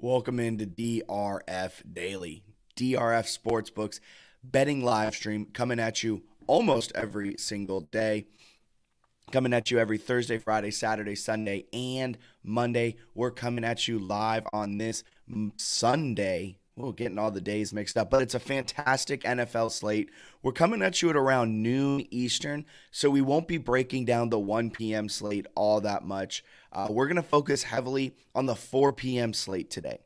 Welcome into DRF Daily, DRF Sportsbook's betting live stream coming at you almost every single day. Coming at you every Thursday, Friday, Saturday, Sunday, and Monday. We're coming at you live on this Sunday. We're getting all the days mixed up, but it's a fantastic NFL slate. We're coming at you at around noon Eastern, so we won't be breaking down the 1 p.m. slate all that much. We're going to focus heavily on the 4 p.m. slate today.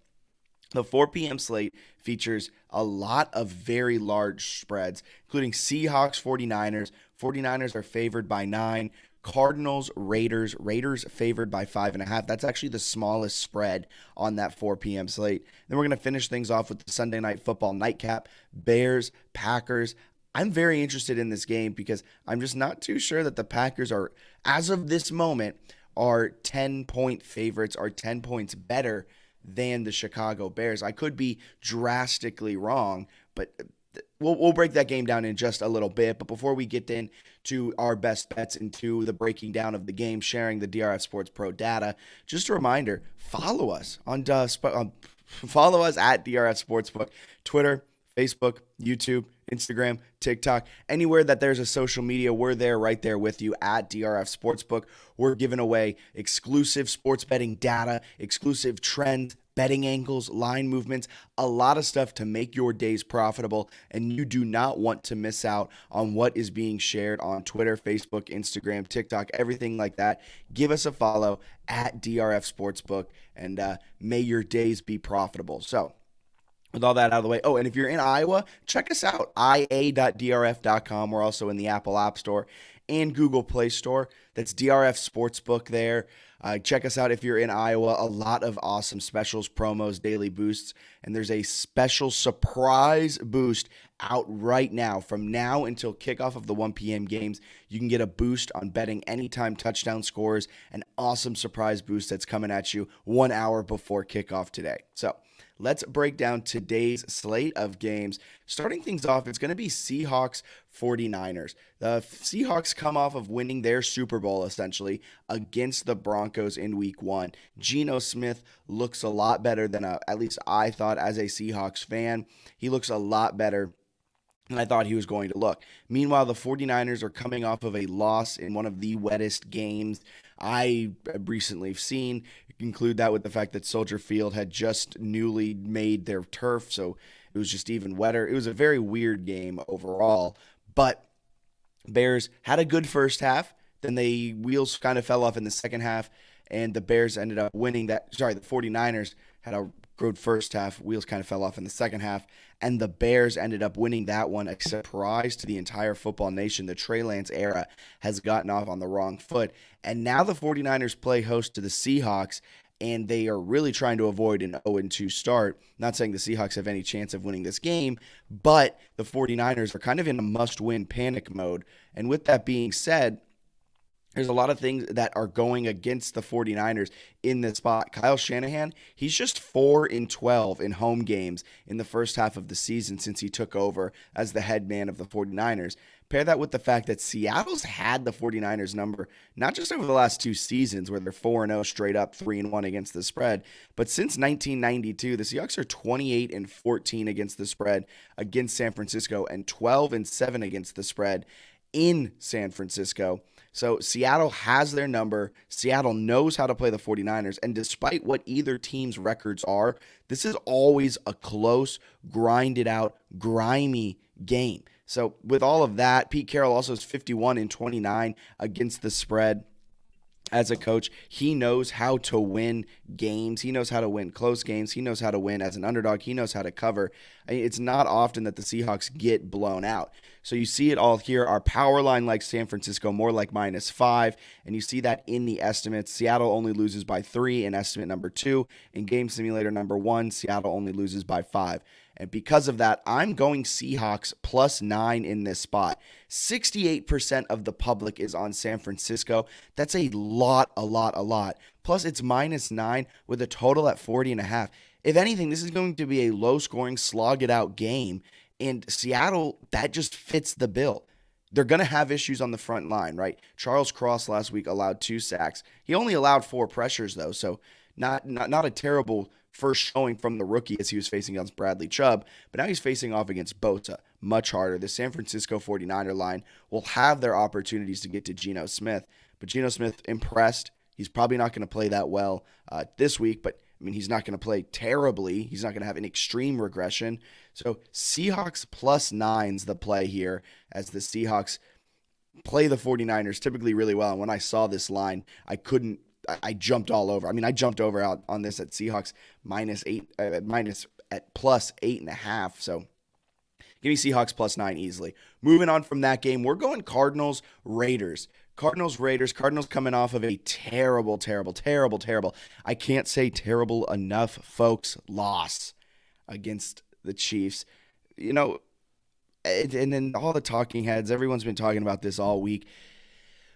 The 4 p.m. slate features a lot of very large spreads, including Seahawks, 49ers. 49ers are favored by 9. Cardinals, Raiders. Raiders favored by 5.5. That's actually the smallest spread on that 4 p.m. slate. Then we're going to finish things off with the Sunday Night Football nightcap. Bears-Packers. I'm very interested in this game because I'm just not too sure that the Packers are, as of this moment, are 10-point favorites, are 10 points better than the Chicago Bears. I could be drastically wrong, but we'll break that game down in just a little bit. But before we get into our best bets, into the breaking down of the game, sharing the DRF Sports Pro data, just a reminder: follow us follow us at DRF Sportsbook, Twitter, Facebook, YouTube, Instagram, TikTok, anywhere that there's a social media, we're there, right there with you at DRF Sportsbook. We're giving away exclusive sports betting data, exclusive trends, betting angles, line movements, a lot of stuff to make your days profitable, and you do not want to miss out on what is being shared on Twitter, Facebook, Instagram, TikTok, everything like that. Give us a follow at DRF Sportsbook, and may your days be profitable. So, with all that out of the way, and if you're in Iowa, check us out, ia.drf.com. We're also in the Apple App Store and Google Play Store. That's DRF Sportsbook there. Check us out if you're in Iowa. A lot of awesome specials, promos, daily boosts, and there's a special surprise boost out right now. From now until kickoff of the 1 p.m. games, you can get a boost on betting anytime touchdown scores, an awesome surprise boost that's coming at you 1 hour before kickoff today. So, let's break down today's slate of games. Starting things off, it's going to be Seahawks 49ers. The Seahawks come off of winning their Super Bowl, essentially, against the Broncos in Week 1. Geno Smith looks a lot better than, at least I thought as a Seahawks fan. He looks a lot better than I thought he was going to look. Meanwhile, the 49ers are coming off of a loss in one of the wettest games I have recently seen. You can include that with the fact that Soldier Field had just newly made their turf, so it was just even wetter. It was a very weird game overall, but Bears had a good first half. Then the wheels kind of fell off in the second half, and the Bears ended up winning that. The 49ers had a Good first half. Wheels kind of fell off in the second half. And the Bears ended up winning that one. A surprise to the entire football nation. The Trey Lance era has gotten off on the wrong foot. And now the 49ers play host to the Seahawks, and they are really trying to avoid an 0-2 start. Not saying the Seahawks have any chance of winning this game, but the 49ers are kind of in a must-win panic mode. And with that being said, there's a lot of things that are going against the 49ers in this spot. Kyle Shanahan, he's just 4-12 in home games in the first half of the season since he took over as the head man of the 49ers. Pair that with the fact that Seattle's had the 49ers number, not just over the last 2 seasons where they're 4-0 straight up, 3-1 against the spread, but since 1992, the Seahawks are 28-14 against the spread against San Francisco and 12-7 against the spread in San Francisco. So Seattle has their number. Seattle knows how to play the 49ers. And despite what either team's records are, this is always a close, grinded out, grimy game. So with all of that, Pete Carroll also is 51-29 against the spread. As a coach, he knows how to win games. He knows how to win close games. He knows how to win as an underdog. He knows how to cover. It's not often that the Seahawks get blown out. So you see it all here. Our power line like San Francisco, more like -5. And you see that in the estimates. Seattle only loses by 3 in estimate number 2. In game simulator number 1, Seattle only loses by 5. And because of that, I'm going Seahawks +9 in this spot. 68% of the public is on San Francisco. That's a lot. Plus, it's -9 with a total at 40.5. If anything, this is going to be a low-scoring, slog-it-out game. And Seattle, that just fits the bill. They're going to have issues on the front line, right? Charles Cross last week allowed 2 sacks. He only allowed 4 pressures, though, so not a terrible first showing from the rookie as he was facing against Bradley Chubb, but now he's facing off against Bosa, much harder. The San Francisco 49er line will have their opportunities to get to Geno Smith, but Geno Smith impressed. He's probably not going to play that well this week, but I mean, he's not going to play terribly. He's not going to have an extreme regression. So Seahawks +9's the play here as the Seahawks play the 49ers typically really well. And when I saw this line, I jumped all over. I mean, I jumped over out on this at Seahawks at +8.5. So give me Seahawks +9 easily. Moving on from that game, we're going Cardinals-Raiders. Cardinals coming off of a terrible, I can't say terrible enough, folks, loss against the Chiefs. You know, and then all the talking heads, everyone's been talking about this all week.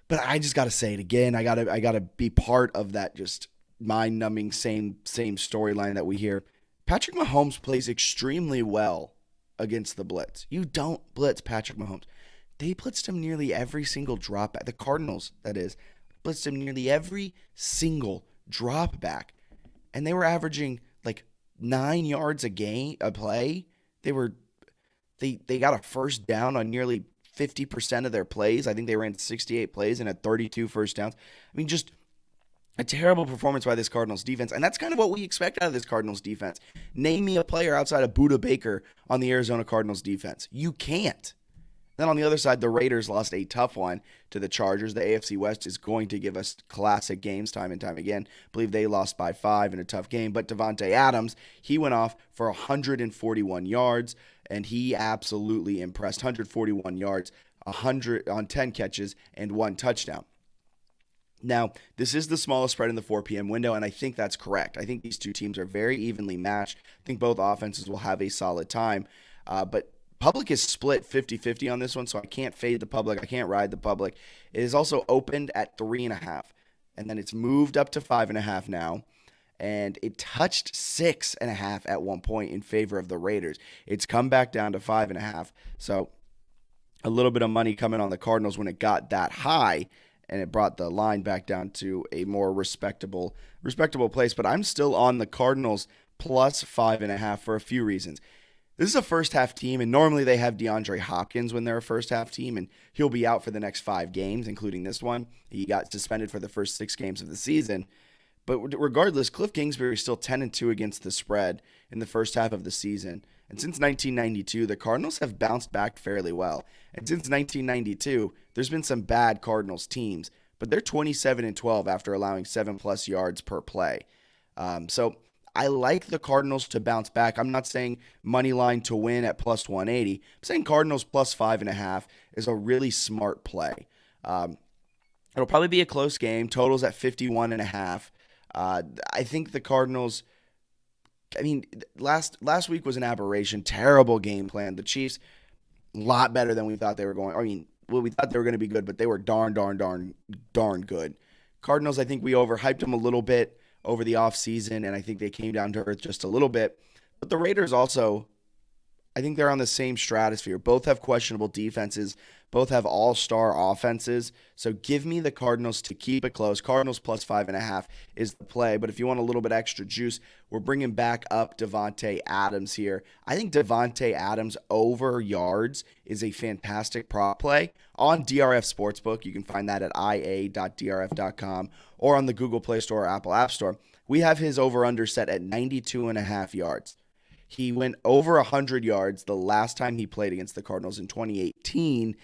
But I just got to say it again. I got to be part of that just mind-numbing same storyline that we hear. Patrick Mahomes plays extremely well against the blitz. You don't blitz Patrick Mahomes. They blitzed him nearly every single drop back. The Cardinals, that is, blitzed him nearly every single drop back. And they were averaging like 9 yards a play. They got a first down on nearly 50% of their plays. I think they ran 68 plays and had 32 first downs. I mean, just a terrible performance by this Cardinals defense. And that's kind of what we expect out of this Cardinals defense. Name me a player outside of Budda Baker on the Arizona Cardinals defense. You can't. Then on the other side, the Raiders lost a tough one to the Chargers. The AFC West is going to give us classic games time and time again. I believe they lost by 5 in a tough game. But Devontae Adams, he went off for 141 yards, and he absolutely impressed. 141 yards, 100 on 10 catches, and 1 touchdown. Now, this is the smallest spread in the 4 p.m. window, and I think that's correct. I think these two teams are very evenly matched. I think both offenses will have a solid time. But public is split 50-50 on this one, so I can't fade the public. I can't ride the public. It is also opened at 3.5, and then it's moved up to 5.5 now. And it touched 6.5 at one point in favor of the Raiders. It's come back down to 5.5. So a little bit of money coming on the Cardinals when it got that high, and it brought the line back down to a more respectable place. But I'm still on the Cardinals plus 5.5 for a few reasons. This is a first-half team, and normally they have DeAndre Hopkins when they're a first-half team, and he'll be out for the next 5 games, including this one. He got suspended for the first 6 games of the season. But regardless, Cliff Kingsbury is still 10-2 against the spread in the first half of the season. And since 1992, the Cardinals have bounced back fairly well. And since 1992, there's been some bad Cardinals teams, but they're 27-12 after allowing 7+ yards per play. So I like the Cardinals to bounce back. I'm not saying money line to win at plus 180. I'm saying Cardinals plus 5.5 is a really smart play. It'll probably be a close game. Totals at 51.5. I think the Cardinals. I mean, last week was an aberration. Terrible game plan. The Chiefs, a lot better than we thought they were going. I mean, well, we thought they were going to be good, but they were darn good. Cardinals, I think we overhyped them a little bit over the offseason, and I think they came down to earth just a little bit. But the Raiders also, I think they're on the same stratosphere. Both have questionable defenses. Both have all-star offenses. So give me the Cardinals to keep it close. Cardinals plus 5.5 is the play. But if you want a little bit extra juice, we're bringing back up Davante Adams here. I think Davante Adams over yards is a fantastic prop play on DRF Sportsbook. You can find that at ia.drf.com or on the Google Play Store or Apple App Store. We have his over-under set at 92.5 yards. He went over 100 yards the last time he played against the Cardinals in 2018.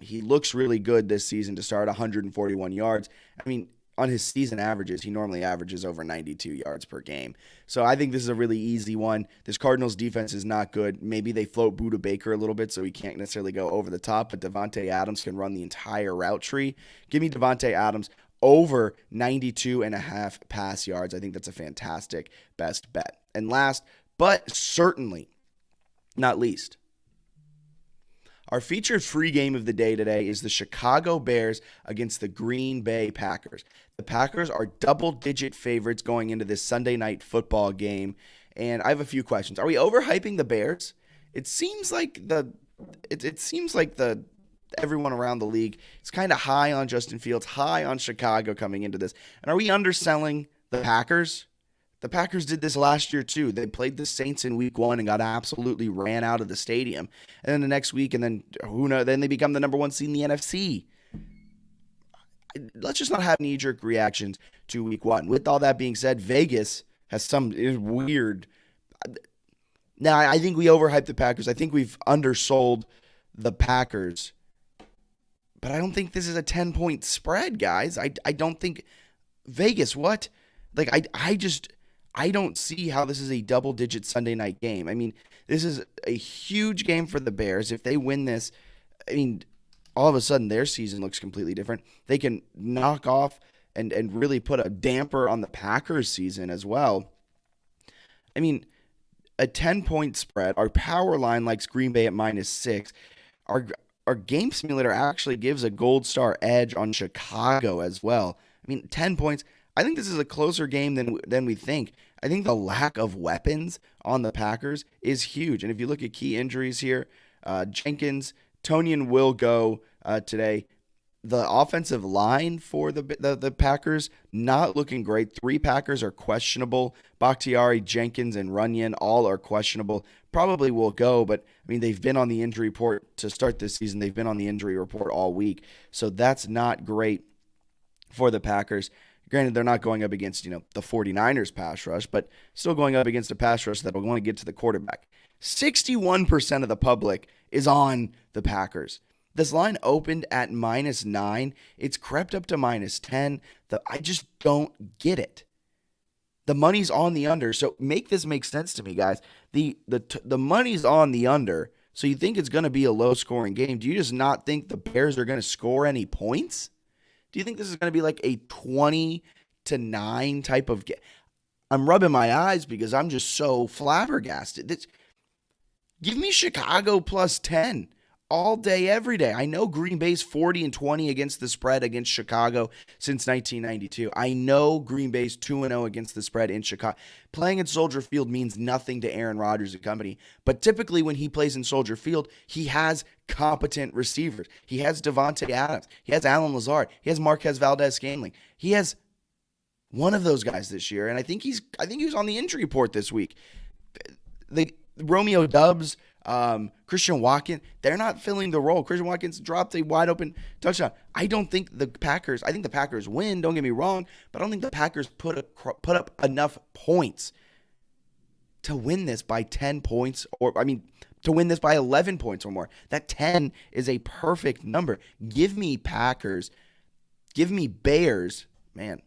He looks really good this season to start 141 yards. I mean, on his season averages, he normally averages over 92 yards per game. So I think this is a really easy one. This Cardinals defense is not good. Maybe they float Budda Baker a little bit so he can't necessarily go over the top, but Davante Adams can run the entire route tree. Give me Davante Adams over 92.5 pass yards. I think that's a fantastic best bet. And last, but certainly not least, our featured free game of the day today is the Chicago Bears against the Green Bay Packers. The Packers are double-digit favorites going into this Sunday night football game, and I have a few questions. Are we overhyping the Bears? It seems like everyone around the league is kind of high on Justin Fields, high on Chicago coming into this. And are we underselling the Packers? The Packers did this last year too. They played the Saints in week 1 and got absolutely ran out of the stadium. And then the next week, and then who knows? Then they become the number 1 seed in the NFC. Let's just not have knee-jerk reactions to week 1. With all that being said, Vegas has some weird. Now, I think we overhyped the Packers. I think we've undersold the Packers. But I don't think this is a 10-point spread, guys. I don't think Vegas, what? Like, I don't see how this is a double-digit Sunday night game. I mean, this is a huge game for the Bears. If they win this, I mean, all of a sudden their season looks completely different. They can knock off and really put a damper on the Packers' season as well. I mean, a 10-point spread. Our power line likes Green Bay at -6. Our game simulator actually gives a gold star edge on Chicago as well. I mean, 10 points. I think this is a closer game than we think. I think the lack of weapons on the Packers is huge. And if you look at key injuries here, Jenkins, Tonyan will go today. The offensive line for the Packers, not looking great. 3 Packers are questionable. Bakhtiari, Jenkins, and Runyon all are questionable. Probably will go, but I mean, they've been on the injury report to start this season. They've been on the injury report all week. So that's not great for the Packers. Granted, they're not going up against, the 49ers pass rush, but still going up against a pass rush that will want to get to the quarterback. 61% of the public is on the Packers. This line opened at -9. It's crept up to -10. I just don't get it. The money's on the under, so make this make sense to me, guys. The money's on the under, so you think it's going to be a low-scoring game. Do you just not think the Bears are going to score any points? Do you think this is going to be like a 20-9 type of game? I'm rubbing my eyes because I'm just so flabbergasted. Give me Chicago plus 10 all day, every day. I know Green Bay's 40-20 against the spread against Chicago since 1992. I know Green Bay's 2-0 against the spread in Chicago. Playing at Soldier Field means nothing to Aaron Rodgers and company, but typically when he plays in Soldier Field, he has competent receivers. He has Davante Adams. He has Alan Lazard. He has Marquez Valdez-Scantling. He has one of those guys this year, and I think he was on the injury report this week. The Romeo Doubs, Christian Watkins, they're not filling the role. Christian Watkins dropped a wide open touchdown. I think the Packers win, don't get me wrong, but I don't think the Packers put up enough points to win this by 10 points, to win this by 11 points or more. That 10 is a perfect number. Give me Packers. Give me Bears. Man,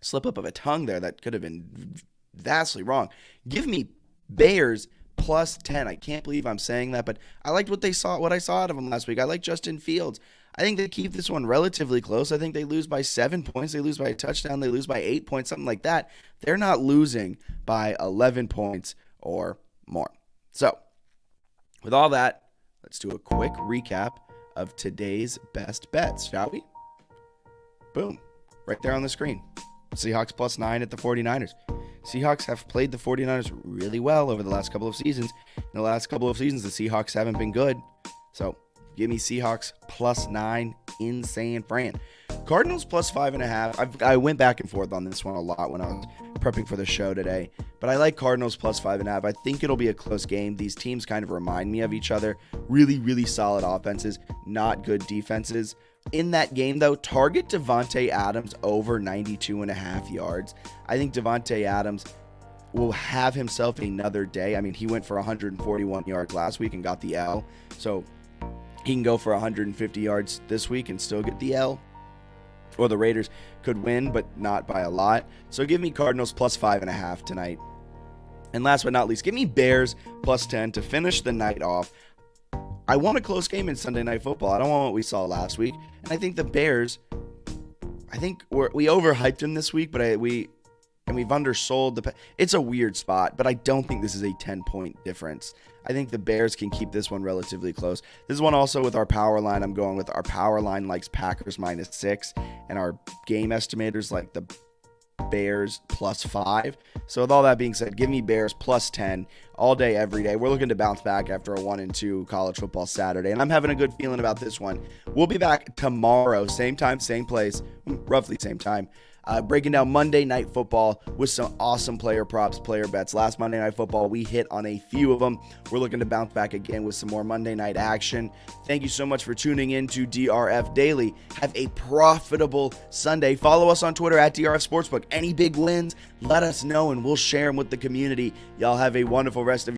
slip up of a tongue there. That could have been vastly wrong. Give me Bears plus 10. I can't believe I'm saying that, but I liked what I saw out of them last week. I like Justin Fields. I think they keep this one relatively close. I think they lose by 7 points. They lose by a touchdown. They lose by 8 points, something like that. They're not losing by 11 points or more. So, with all that, let's do a quick recap of today's best bets, shall we? Boom. Right there on the screen. Seahawks plus 9 at the 49ers. Seahawks have played the 49ers really well over the last couple of seasons. In the last couple of seasons, the Seahawks haven't been good. So, give me Seahawks plus 9 in San Fran. Cardinals plus 5.5. I went back and forth on this one a lot when I was prepping for the show today. But I like Cardinals plus 5.5. I think it'll be a close game. These teams kind of remind me of each other. Really, really solid offenses, not good defenses. In that game, though, target Davante Adams over 92.5 yards. I think Davante Adams will have himself another day. I mean, he went for 141 yards last week and got the L. So he can go for 150 yards this week and still get the L. Or the Raiders could win, but not by a lot. So give me Cardinals plus 5.5 tonight. And last but not least, give me Bears plus 10 to finish the night off. I want a close game in Sunday Night Football. I don't want what we saw last week. And I think the Bears, we overhyped them this week, but we've undersold it's a weird spot, but I don't think this is a 10-point difference. I think the Bears can keep this one relatively close. This is one also with our power line. I'm going with our power line likes Packers minus 6, and our game estimators like the Bears plus 5. So with all that being said, give me Bears plus 10 all day, every day. We're looking to bounce back after a 1-2 college football Saturday, and I'm having a good feeling about this one. We'll be back tomorrow, same time, same place, roughly same time. Breaking down Monday Night Football with some awesome player props, player bets. Last Monday Night Football, we hit on a few of them. We're looking to bounce back again with some more Monday night action. Thank you so much for tuning in to DRF Daily. Have a profitable Sunday. Follow us on Twitter at DRF Sportsbook. Any big wins, let us know, and we'll share them with the community. Y'all have a wonderful rest of your